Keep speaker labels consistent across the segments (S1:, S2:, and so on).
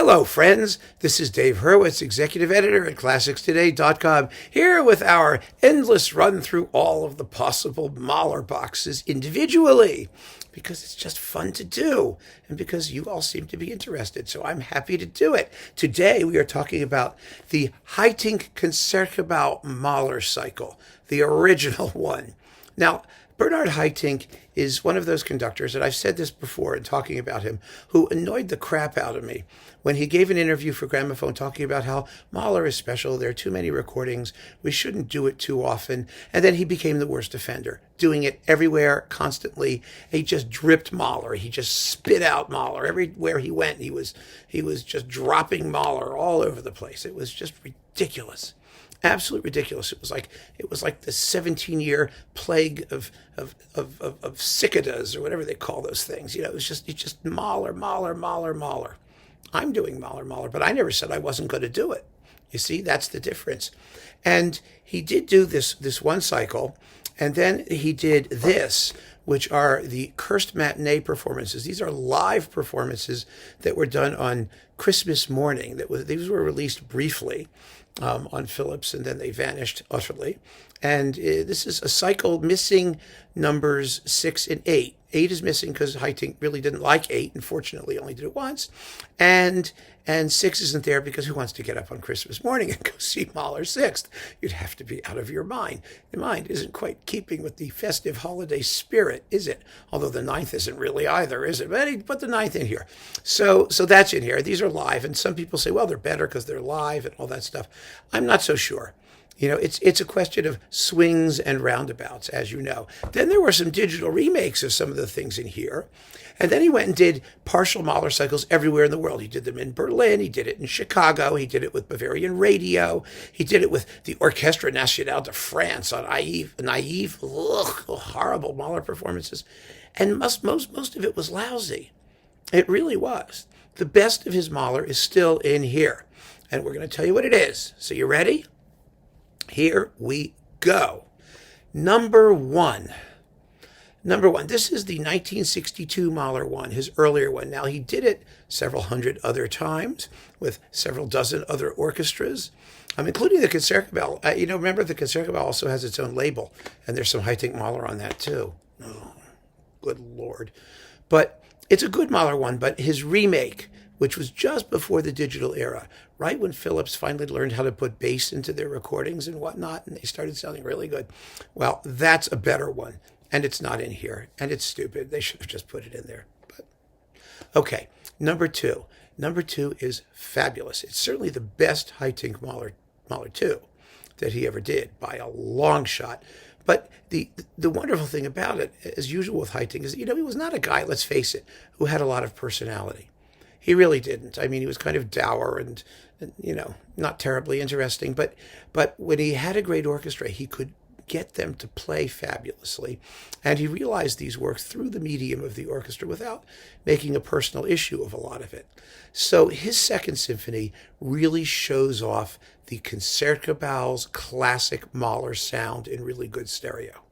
S1: Hello, friends. This is Dave Hurwitz, executive editor at ClassicsToday.com, here with our endless run through all of the possible Mahler boxes individually, because it's just fun to do, and because you all seem to be interested, so I'm happy to do it. Today, we are talking about the Haitink Concertgebouw Mahler cycle, the original one. Now, Bernard Haitink is one of those conductors, and I've said this before in talking about him, who annoyed the crap out of me when he gave an interview for Gramophone talking about how Mahler is special, there are too many recordings, we shouldn't do it too often, and then he became the worst offender, doing it everywhere, constantly. He just dripped Mahler. He just spit out Mahler. Everywhere he went, he was just dropping Mahler all over the place. It was just ridiculous. Absolutely ridiculous. It was like the 17-year plague of cicadas, or whatever they call those things. You know, it's just Mahler, Mahler, Mahler, Mahler. I'm doing Mahler, Mahler, but I never said I wasn't going to do it. You see, that's the difference. And he did do this one cycle, and then he did this, which are the Cursed Matinee performances. These are live performances that were done on Christmas morning. These were released briefly on Philips, and then they vanished utterly. And this is a cycle missing numbers 6 and 8. 8 is missing because Haitink really didn't like 8, and fortunately only did it once. And 6 isn't there because who wants to get up on Christmas morning and go see Mahler 6th? You'd have to be out of your mind. Your mind isn't quite keeping with the festive holiday spirit, is it? Although the 9th isn't really either, is it? But he put the 9th in here. So that's in here. These are live, and some people say, well, they're better because they're live and all that stuff. I'm not so sure. You know, it's a question of swings and roundabouts, as you know. Then there were some digital remakes of some of the things in here. And then he went and did partial Mahler cycles everywhere in the world. He did them in Berlin. He did it in Chicago. He did it with Bavarian Radio. He did it with the Orchestre Nationale de France on Naive. Horrible Mahler performances. And most of it was lousy. It really was. The best of his Mahler is still in here. And we're going to tell you what it is. So you ready? Here we go. Number one. This is the 1962 Mahler one, his earlier one. Now, he did it several hundred other times with several dozen other orchestras, including the Concertgebouw. Remember, the Concertgebouw also has its own label, and there's some Haitink Mahler on that, too. Oh, good Lord. But it's a good Mahler one, but his remake, which was just before the digital era, right when Philips finally learned how to put bass into their recordings and whatnot, and they started sounding really good. Well, that's a better one, and it's not in here, and it's stupid. They should have just put it in there. But okay, number two. Number 2 is fabulous. It's certainly the best Haitink Mahler 2 that he ever did by a long shot. But the wonderful thing about it, as usual with Haitink, is, he was not a guy, let's face it, who had a lot of personality. He really didn't. I mean, he was kind of dour and not terribly interesting. But when he had a great orchestra, he could get them to play fabulously. And he realized these worked through the medium of the orchestra without making a personal issue of a lot of it. So his Second Symphony really shows off the Concertgebouw's classic Mahler sound in really good stereo.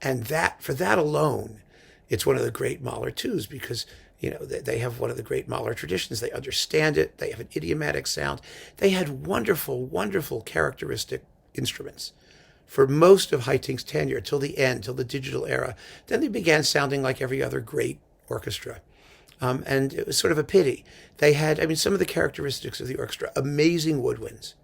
S1: And for that alone, it's one of the great Mahler 2s because they have one of the great Mahler traditions. They understand it. They have an idiomatic sound. They had wonderful, wonderful characteristic instruments for most of Haitink's tenure, till the end, till the digital era. Then they began sounding like every other great orchestra. And it was sort of a pity. They had, some of the characteristics of the orchestra, amazing woodwinds.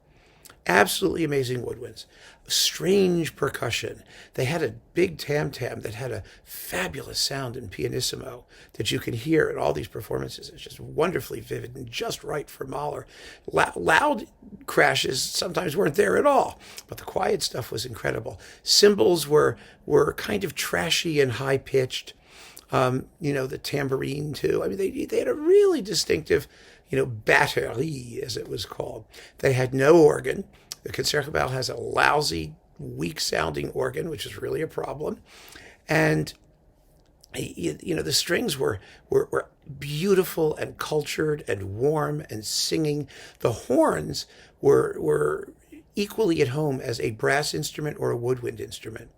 S1: Absolutely amazing woodwinds. Strange percussion. They had a big tam-tam that had a fabulous sound in pianissimo that you can hear in all these performances. It's just wonderfully vivid and just right for Mahler. Loud crashes sometimes weren't there at all, but the quiet stuff was incredible. Cymbals were kind of trashy and high-pitched. The tambourine, too. They had a really distinctive batterie, as it was called. They had no organ. The Concertgebouw has a lousy, weak-sounding organ, which is really a problem. And, the strings were beautiful and cultured and warm and singing. The horns were equally at home as a brass instrument or a woodwind instrument.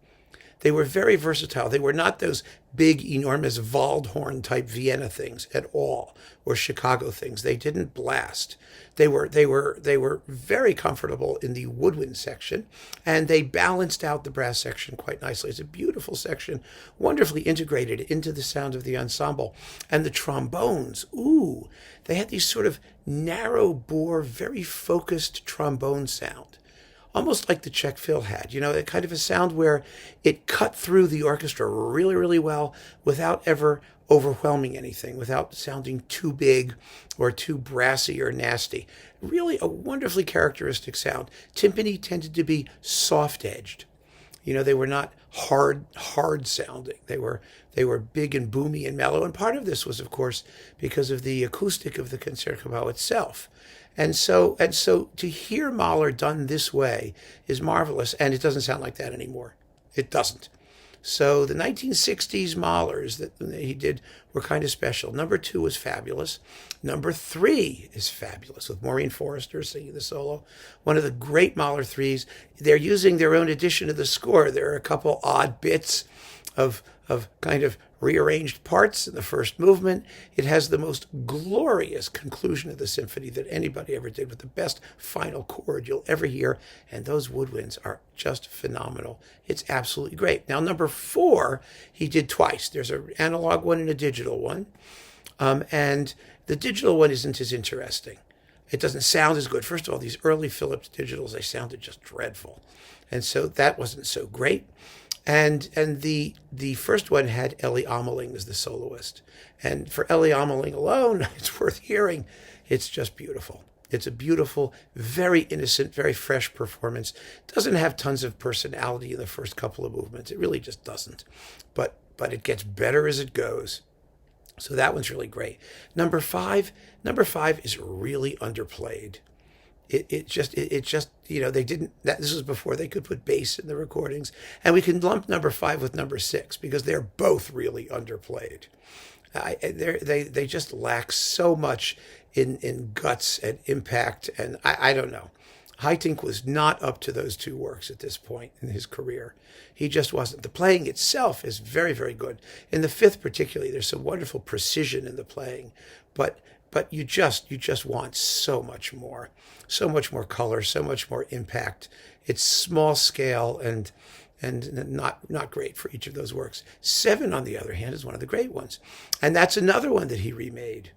S1: They were very versatile. They were not those big, enormous Waldhorn type Vienna things at all, or Chicago things. They didn't blast. They were very comfortable in the woodwind section, and they balanced out the brass section quite nicely. It's a beautiful section, wonderfully integrated into the sound of the ensemble. And the trombones, ooh, they had these sort of narrow bore, very focused trombone sound, almost like the Czech Phil had, a kind of a sound where it cut through the orchestra really, really well without ever overwhelming anything, without sounding too big or too brassy or nasty. Really a wonderfully characteristic sound. Timpani tended to be soft-edged. They were not hard sounding. They were big and boomy and mellow. And part of this was, of course, because of the acoustic of the Concertgebouw itself. And so to hear Mahler done this way is marvelous, and it doesn't sound like that anymore. It doesn't. So the 1960s Mahlers that he did were kind of special. Number 2 was fabulous. Number 3 is fabulous, with Maureen Forrester singing the solo. One of the great Mahler 3s. They're using their own edition of the score. There are a couple odd bits of kind of rearranged parts in the first movement. It has the most glorious conclusion of the symphony that anybody ever did, with the best final chord you'll ever hear, and those woodwinds are just phenomenal. It's absolutely great. Now, number 4, he did twice. There's an analog one and a digital one, and the digital one isn't as interesting. It doesn't sound as good. First of all, these early Philips digitals, they sounded just dreadful, and so that wasn't so great. And the first one had Ellie Ameling as the soloist. And for Ellie Ameling alone, it's worth hearing. It's just beautiful. It's a beautiful, very innocent, very fresh performance. Doesn't have tons of personality in the first couple of movements. It really just doesn't. But it gets better as it goes. So that one's really great. Number 5 is really underplayed. It just they didn't, this was before they could put bass in the recordings, and we can lump number 5 with number 6 because they're both really underplayed. They just lack so much in guts and impact, and I don't know. Haitink was not up to those 2 works at this point in his career. He just wasn't. The playing itself is very, very good. In the 5th particularly, there's some wonderful precision in the playing, but you just want so much more color, so much more impact. It's small scale and not great for each of those works. 7, on the other hand, is one of the great ones, and that's another one that he remade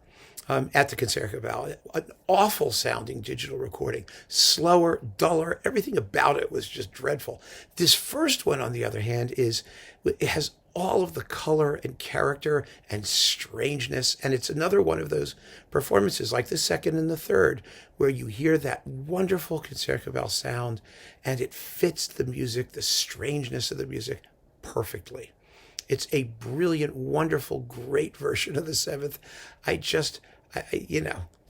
S1: at the Concertgebouw. An awful sounding digital recording, slower, duller. Everything about it was just dreadful. This first one, on the other hand, it has all of the color and character and strangeness. And it's another one of those performances, like the second and the third, where you hear that wonderful Concertgebouw sound and it fits the music, the strangeness of the music, perfectly. It's a brilliant, wonderful, great version of the 7th.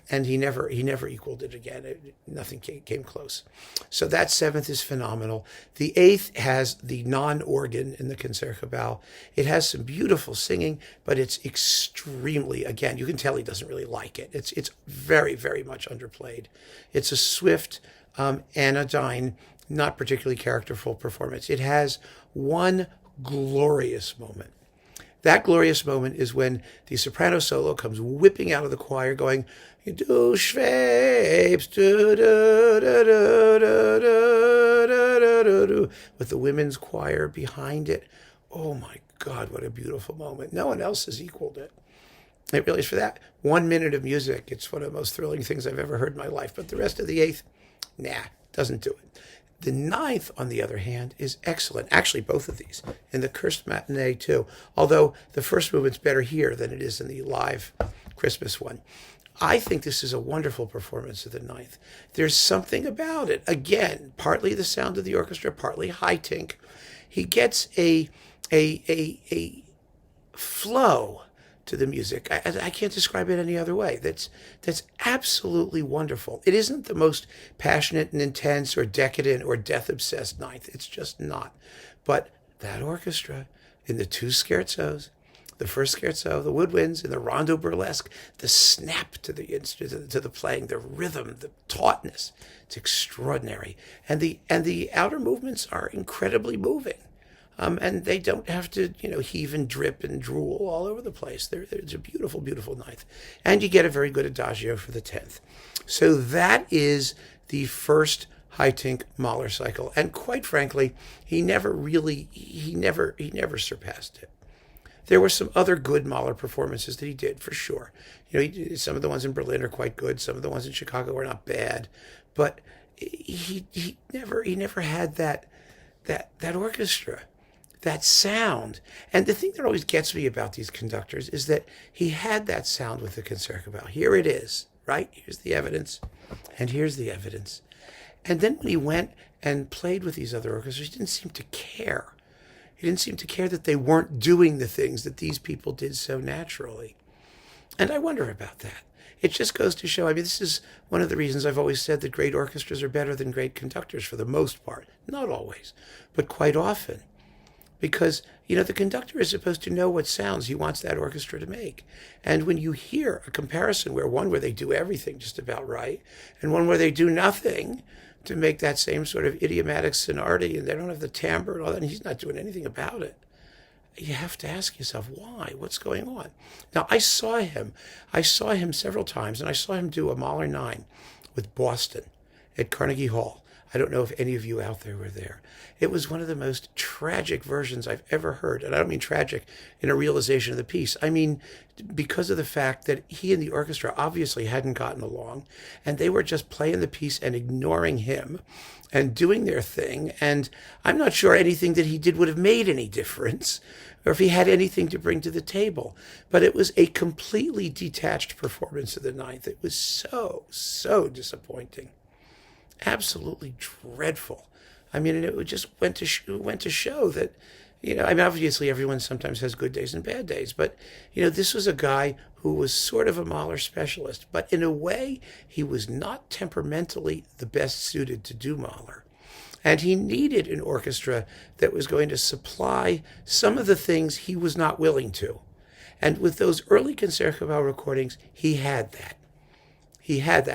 S1: And he never equaled it again. Nothing came close. So that 7th is phenomenal. The 8th has the non-organ in the Concertgebouw. It has some beautiful singing, but it's extremely, again, you can tell he doesn't really like it. It's very, very much underplayed. It's a swift, anodyne, not particularly characterful performance. It has one glorious moment. That glorious moment is when the soprano solo comes whipping out of the choir going, "Du schwebst, du, du, du, du, du, du, du, du," with the women's choir behind it. Oh my God, what a beautiful moment. No one else has equaled it. It really is. For that 1 minute of music, it's one of the most thrilling things I've ever heard in my life. But the rest of the 8th, doesn't do it. The 9th, on the other hand, is excellent. Actually, both of these. And the Cursed Matinee, too. Although the first movement's better here than it is in the live Christmas one. I think this is a wonderful performance of the 9th. There's something about it. Again, partly the sound of the orchestra, partly Haitink. He gets a flow to the music. I can't describe it any other way. That's absolutely wonderful. It isn't the most passionate and intense or decadent or death-obsessed 9th. It's just not. But that orchestra in the 2 scherzos, the first scherzo, the woodwinds, and the rondo burlesque, the snap to the instrument, to the playing, the rhythm, the tautness, it's extraordinary. And the outer movements are incredibly moving. And they don't have to, heave and drip and drool all over the place. It's a beautiful, beautiful ninth. And you get a very good adagio for the 10th. So that is the first Haitink Mahler cycle. And quite frankly, he never surpassed it. There were some other good Mahler performances that he did, for sure. Some of the ones in Berlin are quite good. Some of the ones in Chicago are not bad. But he never had that orchestra, that sound. And the thing that always gets me about these conductors is that he had that sound with the Concertgebouw. Here it is, right? Here's the evidence, and here's the evidence. And then when he went and played with these other orchestras, he didn't seem to care. He didn't seem to care that they weren't doing the things that these people did so naturally. And I wonder about that. It just goes to show, this is one of the reasons I've always said that great orchestras are better than great conductors for the most part. Not always, but quite often. Because, the conductor is supposed to know what sounds he wants that orchestra to make. And when you hear a comparison where they do everything just about right, and one where they do nothing to make that same sort of idiomatic sonority, and they don't have the timbre and all that, and he's not doing anything about it, you have to ask yourself, why? What's going on? Now, I saw him several times, and I saw him do a Mahler 9 with Boston at Carnegie Hall. I don't know if any of you out there were there. It was one of the most tragic versions I've ever heard. And I don't mean tragic in a realization of the piece. I mean because of the fact that he and the orchestra obviously hadn't gotten along, and they were just playing the piece and ignoring him and doing their thing. And I'm not sure anything that he did would have made any difference, or if he had anything to bring to the table. But it was a completely detached performance of the ninth. It was so, so disappointing. Absolutely dreadful. And it just went to show that, obviously everyone sometimes has good days and bad days, but, this was a guy who was sort of a Mahler specialist, but in a way, he was not temperamentally the best suited to do Mahler. And he needed an orchestra that was going to supply some of the things he was not willing to. And with those early Concertgebouw recordings, he had that. He had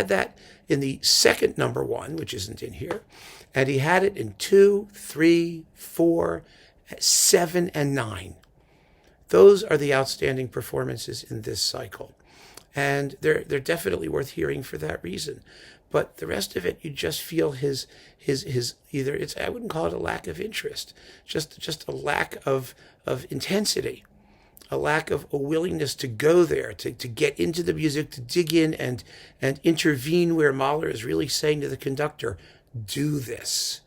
S1: that in the second number 1, which isn't in here. And he had it in 2, 3, 4, 7, and 9. Those are the outstanding performances in this cycle. And they're definitely worth hearing for that reason. But the rest of it, you just feel his either it's, I wouldn't call it a lack of interest, just a lack of intensity. A lack of a willingness to go there, to get into the music, to dig in and intervene where Mahler is really saying to the conductor, do this.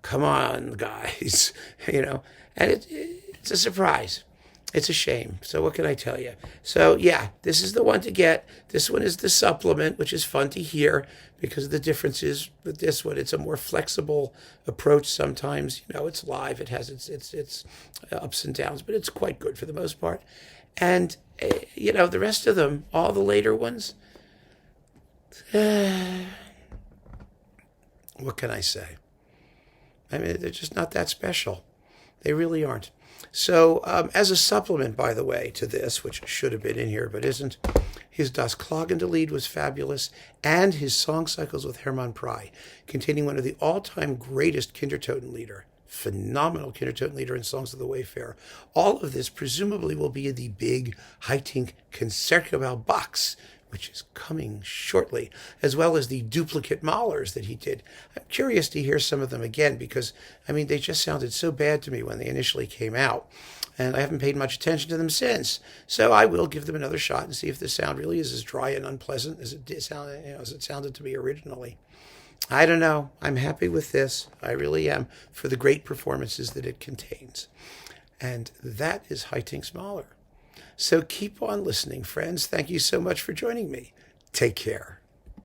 S1: Come on, guys. And it's a surprise. It's a shame. So what can I tell you? So yeah, this is the one to get. This one is the supplement, which is fun to hear because the difference is with this one, it's a more flexible approach sometimes. It's live. It has its ups and downs, but it's quite good for the most part. And, the rest of them, all the later ones, what can I say? They're just not that special. They really aren't. So as a supplement, by the way, to this, which should have been in here but isn't, his Das Klagende Lied was fabulous, and his song cycles with Hermann Prey, containing one of the all-time greatest Kindertotenlieder, phenomenal Kindertotenlieder and Songs of the Wayfarer. All of this presumably will be in the big Haitink Concertgebouw box, which is coming shortly, as well as the duplicate Mahlers that he did. I'm curious to hear some of them again because, they just sounded so bad to me when they initially came out, and I haven't paid much attention to them since. So I will give them another shot and see if the sound really is as dry and unpleasant as it sounded to me originally. I don't know. I'm happy with this. I really am, for the great performances that it contains. And that is Haitinks Mahler. So keep on listening, friends. Thank you so much for joining me. Take care.